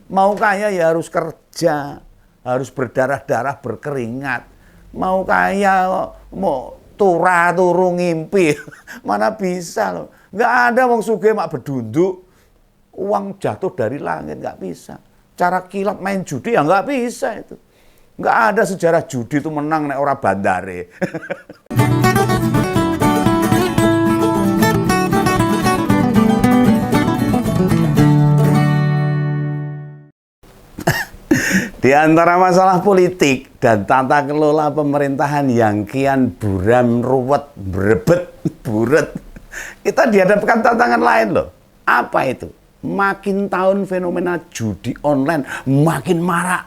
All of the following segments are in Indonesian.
Mau kaya ya harus kerja, harus berdarah-darah, berkeringat. Mau kaya, mau turu ngimpi, mana bisa loh. Nggak ada wong sugih mak bedunduk, uang jatuh dari langit, nggak bisa. Cara kilat main judi ya nggak bisa itu. Nggak ada sejarah judi itu menang nek ora bandare. Di antara masalah politik dan tata kelola pemerintahan yang kian buram, ruwet, berebet, buret, kita dihadapkan tantangan lain loh. Apa itu? Makin tahun fenomena judi online makin marak,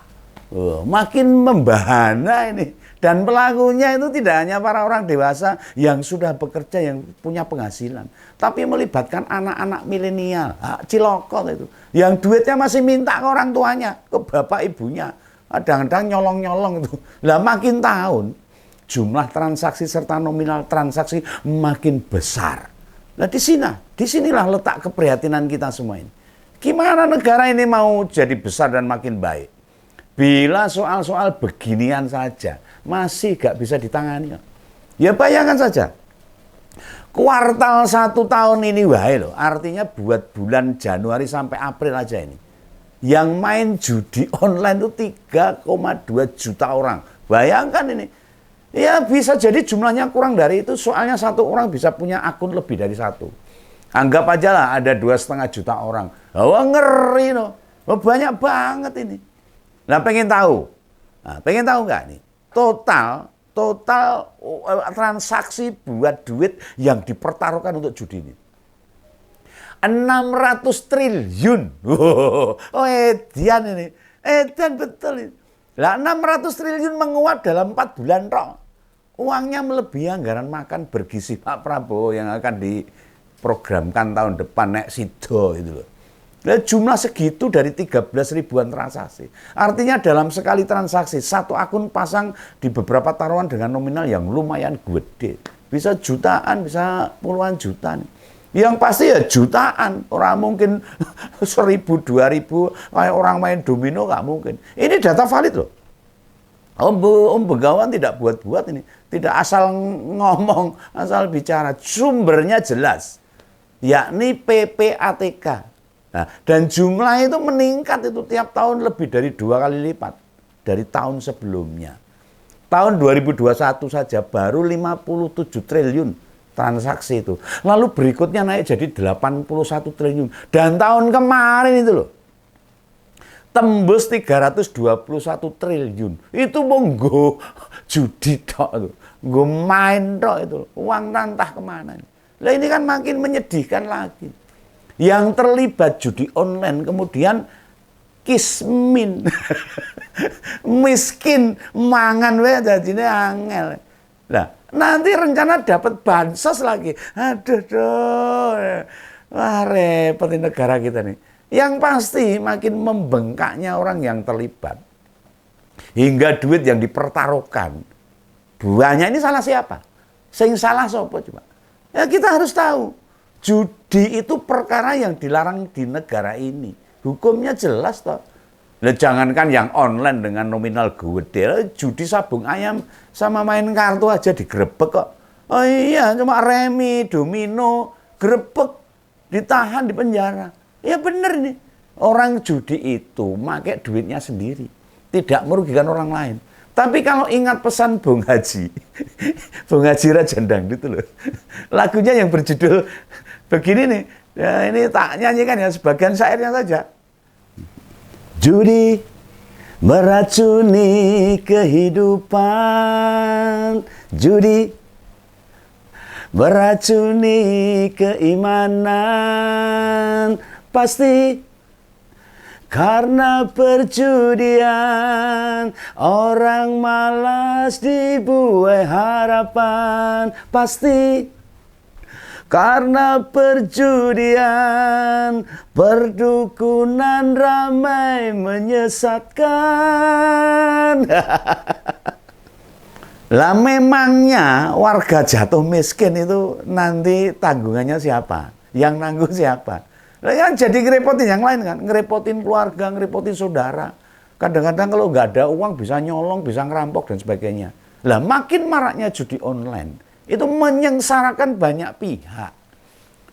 makin membahana ini. Dan pelakunya itu tidak hanya para orang dewasa yang sudah bekerja, yang punya penghasilan, tapi melibatkan anak-anak milenial, cilokot itu, yang duitnya masih minta ke orang tuanya, ke bapak ibunya, kadang-kadang nyolong-nyolong itu. Lah makin tahun jumlah transaksi serta nominal transaksi makin besar. Nah disinilah letak keprihatinan kita semua ini. Gimana negara ini mau jadi besar dan makin baik bila soal-soal beginian saja masih gak bisa ditangani? Ya bayangkan saja, kuartal 1 tahun ini wae loh, artinya buat bulan Januari sampai April aja ini, yang main judi online itu 3,2 juta orang. Bayangkan ini, ya bisa jadi jumlahnya kurang dari itu, soalnya satu orang bisa punya akun lebih dari satu. Anggap aja lah ada 2,5 juta orang. Wah ngeri loh, banyak banget ini. Nah pengen tahu nggak nih? Total transaksi buat duit yang dipertaruhkan untuk judi ini 600 triliun. Oh edian ini. Edian betul ini. Lah 600 triliun menguap dalam 4 bulan roh. Uangnya melebihi anggaran makan bergizi Pak Prabowo yang akan diprogramkan tahun depan nek sido itu loh. Nah, jumlah segitu dari 13 ribuan transaksi. Artinya dalam sekali transaksi, satu akun pasang di beberapa taruhan dengan nominal yang lumayan gede. Bisa jutaan, bisa puluhan juta. Yang pasti ya jutaan. Orang mungkin 1.000, 2.000, kayak orang main domino nggak mungkin. Ini data valid loh. Om Begawan tidak buat-buat ini. Tidak asal ngomong, asal bicara. Sumbernya jelas. Yakni PPATK. Nah, dan jumlah itu meningkat itu tiap tahun lebih dari 2 kali lipat dari tahun sebelumnya. Tahun 2021 saja baru 57 triliun transaksi itu. Lalu berikutnya naik jadi 81 triliun. Dan tahun kemarin itu loh, tembus 321 triliun. Itu monggo judi tok itu. Nggo main tok itu. Uang entah kemana. Lah ini kan makin menyedihkan lagi. Yang terlibat judi online kemudian kismin, miskin, mangan wae jadine angel. Nah, nanti rencana dapat bansos lagi. Aduh, wah repot di negara kita nih. Yang pasti makin membengkaknya orang yang terlibat. Hingga duit yang dipertaruhkan. Buahnya ini salah siapa? Sing salah sapa coba? Ya kita harus tahu. Judi itu perkara yang dilarang di negara ini. Hukumnya jelas toh. Nah, jangankan yang online dengan nominal gede, judi sabung ayam sama main kartu aja digerebek kok. Oh iya, cuma remi, domino, grebek, ditahan di penjara. Ya bener nih. Orang judi itu pakai duitnya sendiri, tidak merugikan orang lain. Tapi kalau ingat pesan Bung Haji, Bung Haji Raja Dangdut itu loh. Lagunya yang berjudul begini nih, ya ini tak nyanyikan ya sebagian syairnya saja. Judi meracuni kehidupan, judi meracuni keimanan, pasti karena perjudian orang malas dibuai harapan, pasti karena perjudian perdukunan ramai menyesatkan. Lah memangnya warga jatuh miskin itu nanti tanggungannya siapa? Yang nanggung siapa? Lah kan jadi ngerepotin yang lain kan, ngerepotin keluarga, ngerepotin saudara. Kadang-kadang kalau nggak ada uang bisa nyolong, bisa ngerampok dan sebagainya. Lah makin maraknya judi online, itu menyengsarakan banyak pihak.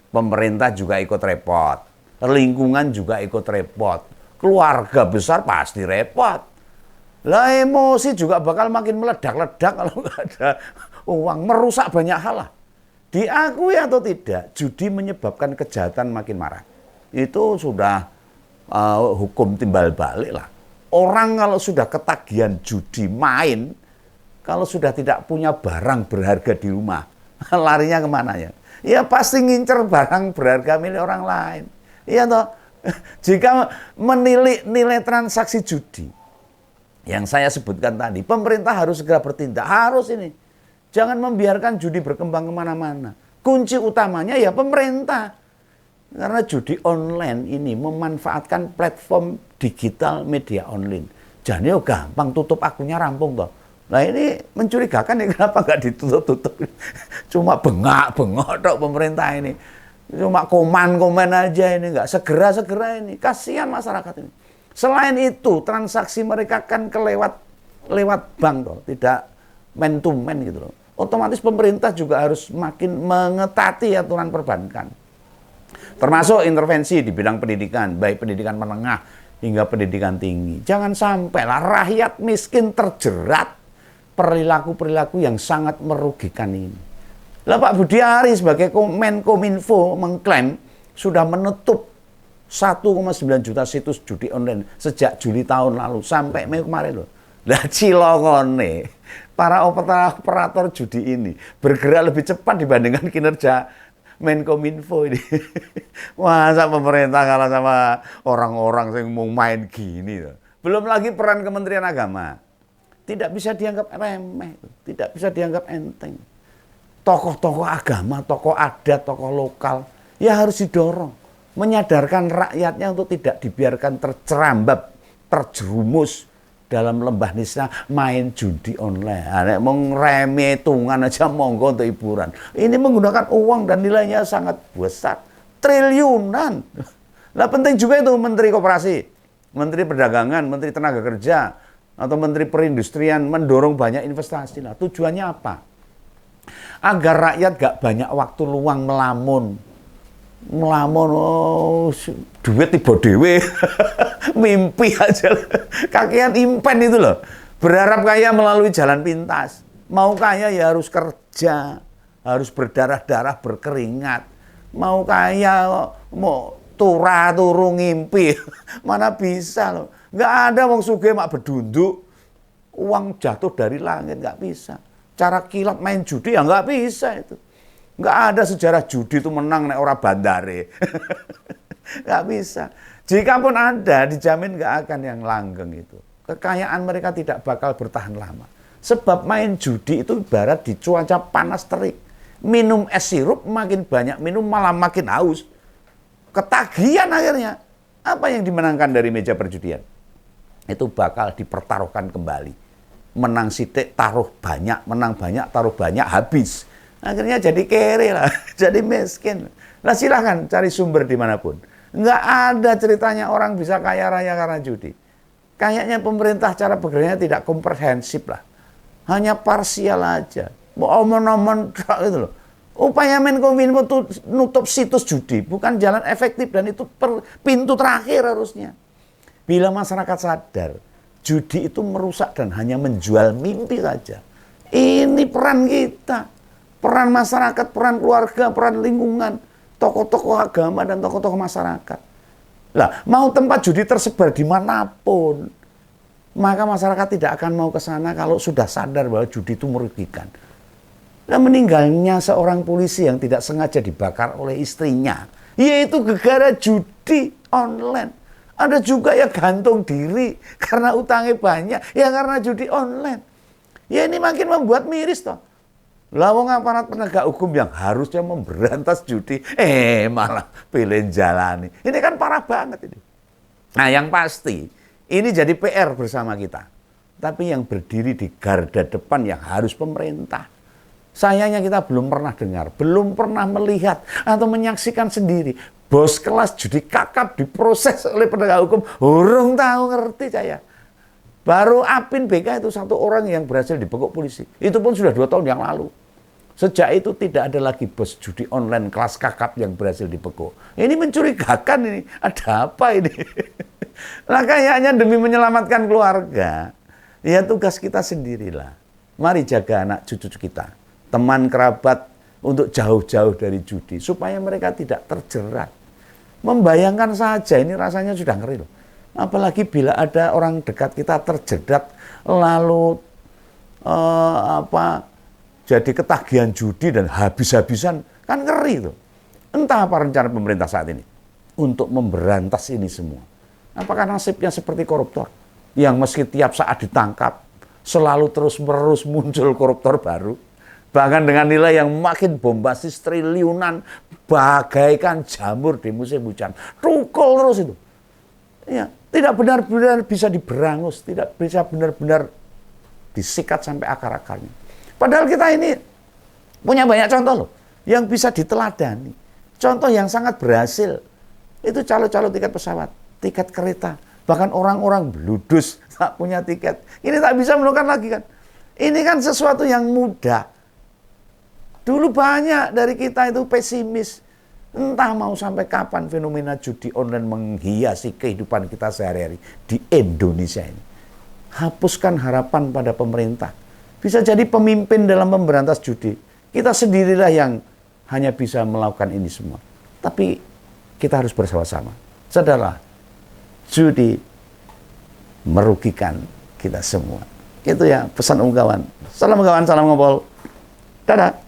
Pemerintah juga ikut repot, lingkungan juga ikut repot, keluarga besar pasti repot. Lah emosi juga bakal makin meledak-ledak kalau nggak ada uang, merusak banyak hal lah. Diakui atau tidak, judi menyebabkan kejahatan makin marak. Itu sudah hukum timbal balik lah. Orang kalau sudah ketagihan judi main, kalau sudah tidak punya barang berharga di rumah, larinya kemana ya? Ya pasti ngincer barang berharga milik orang lain. Iya toh? Jika menilik nilai transaksi judi, yang saya sebutkan tadi, pemerintah harus segera bertindak. Harus ini. Jangan membiarkan judi berkembang kemana-mana. Kunci utamanya ya pemerintah. Karena judi online ini memanfaatkan platform digital media online. Jadi gampang tutup akunnya rampung toh. Nah ini mencurigakan ya, kenapa nggak ditutup-tutup. Cuma bengak-bengok dok pemerintah ini. Cuma komen-komen aja ini, nggak segera-segera ini. Kasihan masyarakat ini. Selain itu transaksi mereka kan lewat bank toh, tidak man to man gitu loh. Otomatis pemerintah juga harus makin mengetati aturan perbankan. Termasuk intervensi di bidang pendidikan, baik pendidikan menengah hingga pendidikan tinggi. Jangan sampailah rakyat miskin terjerat perilaku-perilaku yang sangat merugikan ini. Lah Pak Budiari sebagai Menkominfo mengklaim sudah menutup 1,9 juta situs judi online sejak Juli tahun lalu sampai Mei kemarin loh. Lah cilokone para operator judi ini bergerak lebih cepat dibandingkan kinerja Menkominfo ini. Masa pemerintah kalah sama orang-orang yang mau main gini loh. Belum lagi peran Kementerian Agama. Tidak bisa dianggap remeh, tidak bisa dianggap enteng. Tokoh-tokoh agama, tokoh adat, tokoh lokal ya harus didorong, menyadarkan rakyatnya untuk tidak dibiarkan tercerambab, terjerumus dalam lembah nisa main judi online. Ada mau remeh hitungan aja monggo untuk hiburan. Ini menggunakan uang dan nilainya sangat besar, triliunan. Nah penting juga itu Menteri Koperasi, Menteri Perdagangan, Menteri Tenaga Kerja, atau Menteri Perindustrian mendorong banyak investasi. Nah tujuannya apa? Agar rakyat gak banyak waktu luang melamun, duit tiba dewe, mimpi aja, kakean impen itu loh, berharap kaya melalui jalan pintas, mau kaya ya harus kerja, harus berdarah-darah berkeringat, mau kaya mau turu ngimpi, mana bisa loh, nggak ada wong sugih mak bedunduk, uang jatuh dari langit nggak bisa, cara kilat main judi ya nggak bisa itu. Nggak ada sejarah judi itu menang nek ora bandare. Nggak bisa. Jikapun ada, dijamin nggak akan yang langgeng itu. Kekayaan mereka tidak bakal bertahan lama. Sebab main judi itu ibarat di cuaca panas terik. Minum es sirup, makin banyak minum malah makin haus. Ketagihan akhirnya. Apa yang dimenangkan dari meja perjudian? Itu bakal dipertaruhkan kembali. Menang sitik, taruh banyak, menang banyak, taruh banyak, habis. Akhirnya jadi kere lah, jadi miskin. Nah silahkan cari sumber dimanapun. Nggak ada ceritanya orang bisa kaya raya karena judi. Kayaknya pemerintah cara bekerjanya tidak komprehensif lah. Hanya parsial aja. Mau omong-omong itu loh. Upaya Menkominfo nutup situs judi bukan jalan efektif dan itu pintu terakhir harusnya. Bila masyarakat sadar, judi itu merusak dan hanya menjual mimpi saja. Ini peran kita. Peran masyarakat, peran keluarga, peran lingkungan, tokoh-tokoh agama dan tokoh-tokoh masyarakat. Lah, mau tempat judi tersebar dimanapun, maka masyarakat tidak akan mau ke sana kalau sudah sadar bahwa judi itu merugikan. Nah, meninggalnya seorang polisi yang tidak sengaja dibakar oleh istrinya, yaitu gara-gara judi online. Ada juga yang gantung diri karena utangnya banyak, ya karena judi online. Ya ini makin membuat miris toh. Lah wong aparat penegak hukum yang harusnya memberantas judi, malah pilih jalani. Ini kan parah banget ini. Nah yang pasti, ini jadi PR bersama kita. Tapi yang berdiri di garda depan yang harus pemerintah. Sayangnya kita belum pernah dengar, belum pernah melihat atau menyaksikan sendiri Bos kelas judi kakap diproses oleh penegak hukum, urung tahu ngerti saya. Baru Apin BK itu satu orang yang berhasil dibekuk polisi. Itu pun sudah 2 tahun yang lalu. Sejak itu tidak ada lagi bos judi online kelas kakap yang berhasil dibekuk. Ini mencurigakan ini. Ada apa ini? Nah kayaknya demi menyelamatkan keluarga, ya tugas kita sendirilah. Mari jaga anak cucu kita, teman kerabat untuk jauh-jauh dari judi. Supaya mereka tidak terjerat. Membayangkan saja ini rasanya sudah ngeri loh. Apalagi bila ada orang dekat kita terjerat lalu jadi ketagihan judi dan habis-habisan, kan ngeri tuh. Entah apa rencana pemerintah saat ini untuk memberantas ini semua. Apakah nasibnya seperti koruptor yang meski tiap saat ditangkap selalu terus-menerus muncul koruptor baru, bahkan dengan nilai yang makin bombastis triliunan, bagaikan jamur di musim hujan, tukul terus itu. Ya, tidak benar-benar bisa diberangus, tidak bisa benar-benar disikat sampai akar-akarnya. Padahal kita ini punya banyak contoh loh, yang bisa diteladani. Contoh yang sangat berhasil, itu calo-calo tiket pesawat, tiket kereta, bahkan orang-orang bludus tak punya tiket. Ini tak bisa menemukan lagi kan. Ini kan sesuatu yang mudah. Dulu banyak dari kita itu pesimis. Entah mau sampai kapan fenomena judi online menghiasi kehidupan kita sehari-hari di Indonesia ini. Hapuskan harapan pada pemerintah. Bisa jadi pemimpin dalam memberantas judi. Kita sendirilah yang hanya bisa melakukan ini semua. Tapi kita harus bersama-sama. Sadarlah, judi merugikan kita semua. Itu ya pesan Om Kawan. Salam kawan, salam ngobrol. Dadah.